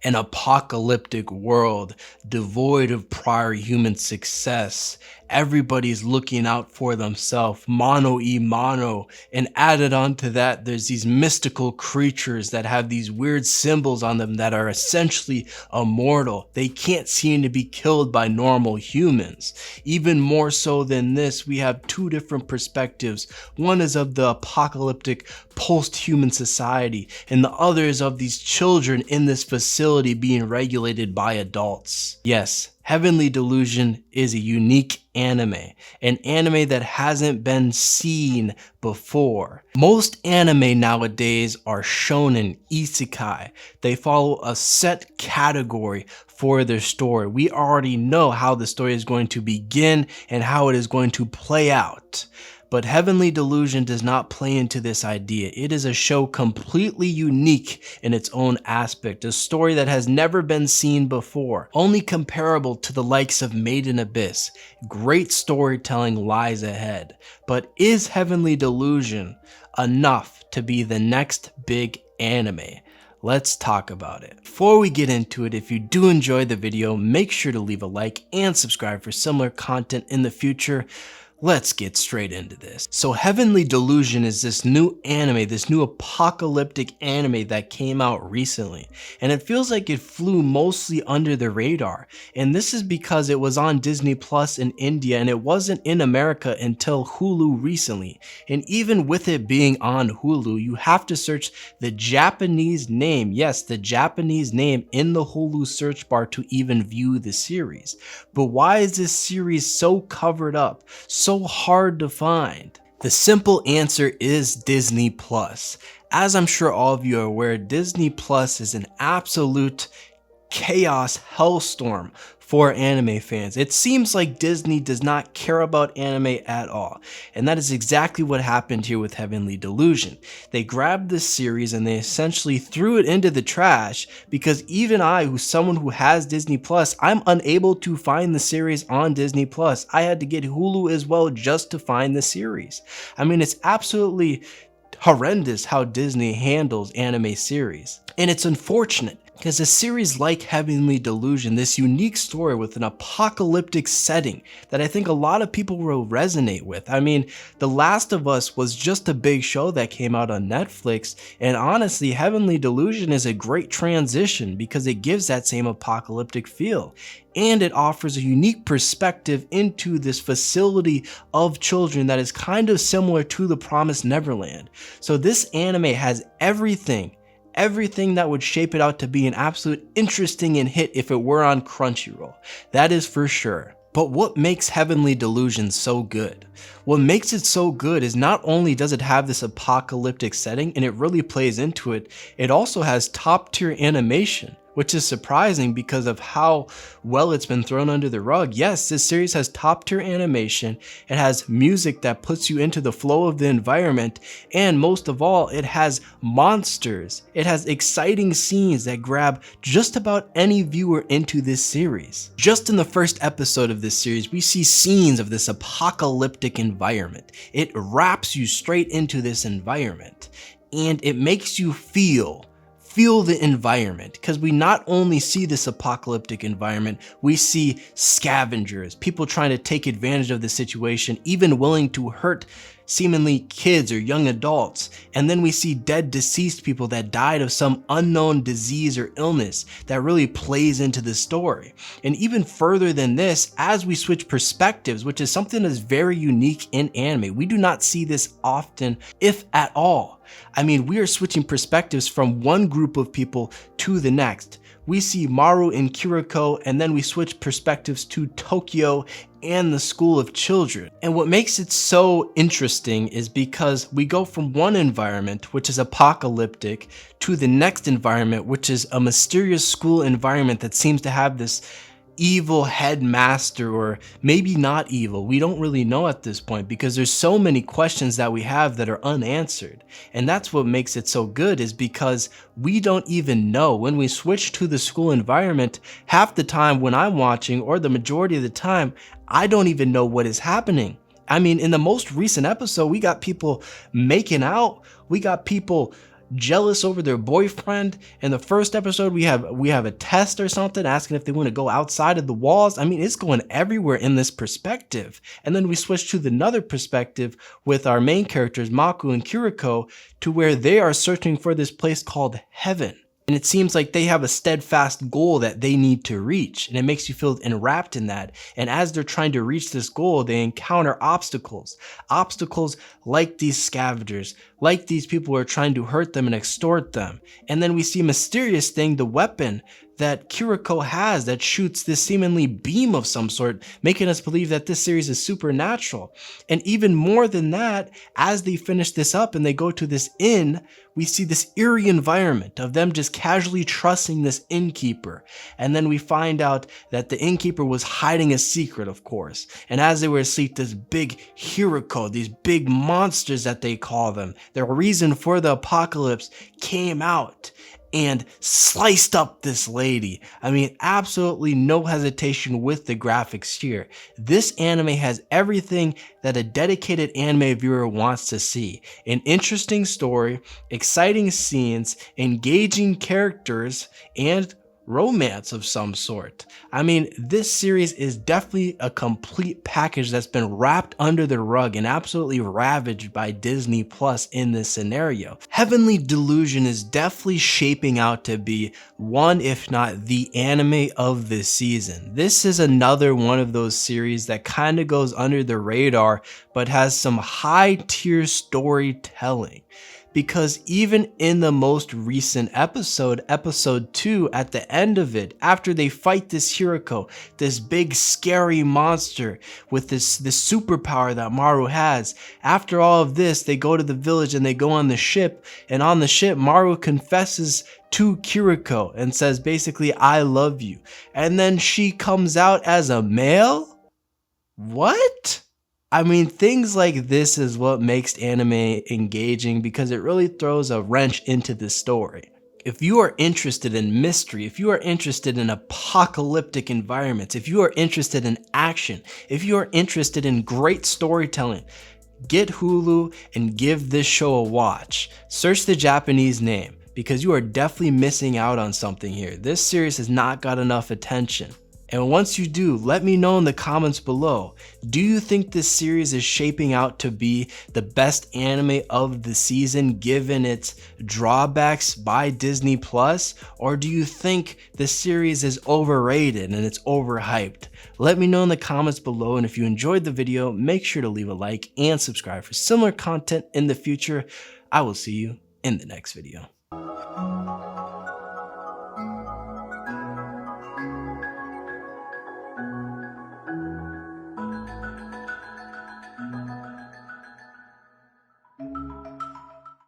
An apocalyptic world devoid of prior human success. Everybody's looking out for themselves, mano y mano. And added on to that, there's these mystical creatures that have these weird symbols on them that are essentially immortal. They can't seem to be killed by normal humans. Even more so than this, we have two different perspectives. One is of the apocalyptic post-human society, and the other is of these children in this facility being regulated by adults. Yes, Heavenly Delusion is a unique anime, an anime that hasn't been seen before. Most anime nowadays are shonen, isekai. They follow a set category for their story. We already know how the story is going to begin and how it is going to play out. But Heavenly Delusion does not play into this idea. It is a show completely unique in its own aspect, a story that has never been seen before, only comparable to the likes of Made in Abyss. Great storytelling lies ahead. But is Heavenly Delusion enough to be the next big anime? Let's talk about it. Before we get into it, if you do enjoy the video, make sure to leave a like and subscribe for similar content in the future. Let's get straight into this. So Heavenly Delusion is this new anime, this new apocalyptic anime that came out recently. And it feels like it flew mostly under the radar. And this is because it was on Disney Plus in India and it wasn't in America until Hulu recently. And even with it being on Hulu, you have to search the Japanese name, yes, the Japanese name in the Hulu search bar to even view the series. But why is this series so covered up, so hard to find? The simple answer is Disney Plus. As I'm sure all of you are aware, Disney Plus is an absolute chaos hellstorm for anime fans. It seems like Disney does not care about anime at all. And that is exactly what happened here with Heavenly Delusion. They grabbed this series and they essentially threw it into the trash because even I, who's someone who has Disney Plus, I'm unable to find the series on Disney Plus. I had to get Hulu as well just to find the series. I mean, it's absolutely horrendous how Disney handles anime series. And it's unfortunate because a series like Heavenly Delusion, this unique story with an apocalyptic setting that I think a lot of people will resonate with. I mean, The Last of Us was just a big show that came out on Netflix, and honestly, Heavenly Delusion is a great transition because it gives that same apocalyptic feel. And it offers a unique perspective into this facility of children that is kind of similar to The Promised Neverland. So this anime has everything that would shape it out to be an absolute interesting and hit if it were on Crunchyroll. That is for sure. But what makes Heavenly Delusion so good? What makes it so good is not only does it have this apocalyptic setting and it really plays into it, it also has top tier animation, which is surprising because of how well it's been thrown under the rug. Yes, this series has top tier animation, it has music that puts you into the flow of the environment, and most of all, it has monsters. It has exciting scenes that grab just about any viewer into this series. Just in the first episode of this series, we see scenes of this apocalyptic environment. It wraps you straight into this environment, and it makes you feel the environment, because we not only see this apocalyptic environment, we see scavengers, people trying to take advantage of the situation, even willing to hurt seemingly kids or young adults. And then we see dead, deceased people that died of some unknown disease or illness that really plays into the story. And even further than this, as we switch perspectives, which is something that's very unique in anime, we do not see this often, if at all. I mean, we are switching perspectives from one group of people to the next. We see Maru and Kiriko, and then we switch perspectives to Tokyo and the School of Children. And what makes it so interesting is because we go from one environment, which is apocalyptic, to the next environment, which is a mysterious school environment that seems to have this evil headmaster, or maybe not evil. We don't really know at this point because there's so many questions that we have that are unanswered. And that's what makes it so good, is because we don't even know. When we switch to the school environment, half the time when I'm watching, or the majority of the time, I don't even know what is happening. I mean, in the most recent episode, we got people making out, we got people jealous over their boyfriend. In the first episode, we have a test or something asking if they want to go outside of the walls. I mean, it's going everywhere in this perspective. And then we switch to another perspective with our main characters, Mako and Kiriko, to where they are searching for this place called heaven. And it seems like they have a steadfast goal that they need to reach. And it makes you feel enwrapped in that. And as they're trying to reach this goal, they encounter obstacles. Obstacles like these scavengers, like these people who are trying to hurt them and extort them. And then we see a mysterious thing, the weapon that Kiriko has that shoots this seemingly beam of some sort, making us believe that this series is supernatural. And even more than that, as they finish this up and they go to this inn, we see this eerie environment of them just casually trusting this innkeeper. And then we find out that the innkeeper was hiding a secret, of course. And as they were asleep, this big Hiriko, these big monsters that they call them, the reason for the apocalypse, came out and sliced up this lady. I mean, absolutely no hesitation with the graphics here. This anime has everything that a dedicated anime viewer wants to see. An interesting story, exciting scenes, engaging characters, and romance of some sort. I mean, this series is definitely a complete package that's been wrapped under the rug and absolutely ravaged by Disney Plus in this scenario. Heavenly Delusion is definitely shaping out to be one, if not the anime of this season. This is another one of those series that kind of goes under the radar, but has some high tier storytelling. Because even in the most recent episode, episode 2, at the end of it, after they fight this Hiriko, this big scary monster with this superpower that Maru has, after all of this, they go to the village and they go on the ship, and on the ship, Maru confesses to Kiriko and says basically, I love you. And then she comes out as a male? What? I mean, things like this is what makes anime engaging because it really throws a wrench into the story. If you are interested in mystery, if you are interested in apocalyptic environments, if you are interested in action, if you are interested in great storytelling, get Hulu and give this show a watch. Search the Japanese name because you are definitely missing out on something here. This series has not got enough attention. And once you do, let me know in the comments below. Do you think this series is shaping out to be the best anime of the season given its drawbacks by Disney Plus? Or do you think the series is overrated and it's overhyped? Let me know in the comments below, and if you enjoyed the video, make sure to leave a like and subscribe for similar content in the future. I will see you in the next video.